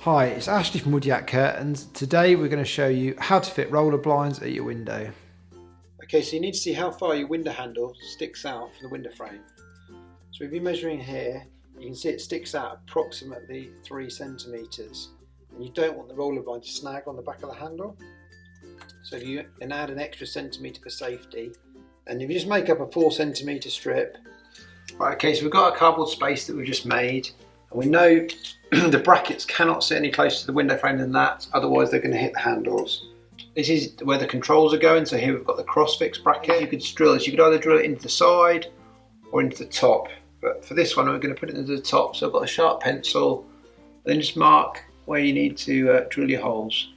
Hi, it's Ashley from Woodyatt Curtains. Today we're going to show you how to fit roller blinds at your window. Okay, so you need to see how far your window handle sticks out from the window frame. So if you're measuring here, you can see it sticks out approximately 3 centimetres. And you don't want the roller blind to snag on the back of the handle. So if you can add an extra centimetre for safety, and if you just make up a 4 centimetre strip. Right, okay, so we've got a cardboard space that we've just made. And we know the brackets cannot sit any closer to the window frame than that, otherwise they're going to hit the handles. This is where the controls are going, so here we've got the cross-fix bracket. You could drill this, you could either drill it into the side or into the top. But for this one we're going to put it into the top, so I've got a sharp pencil, then just mark where you need to drill your holes.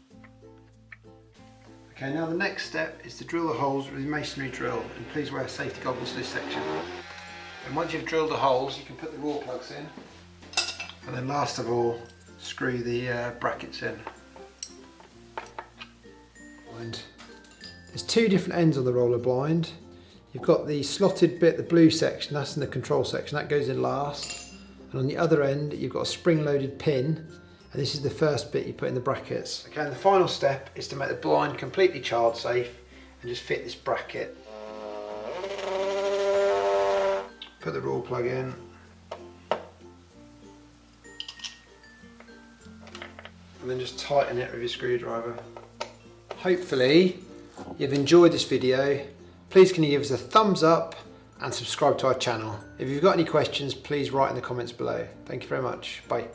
Okay, now the next step is to drill the holes with a masonry drill, and please wear safety goggles for this section. And once you've drilled the holes, you can put the raw plugs in. And then last of all, screw the brackets in. There's 2 different ends on the roller blind. You've got the slotted bit, the blue section, that's in the control section, that goes in last. And on the other end, you've got a spring-loaded pin, and this is the first bit you put in the brackets. Okay, and the final step is to make the blind completely child safe and just fit this bracket. Put the raw plug in. And then just tighten it with your screwdriver. Hopefully you've enjoyed this video. Please can you give us a thumbs up and subscribe to our channel. If you've got any questions, please write in the comments below. Thank you very much. Bye.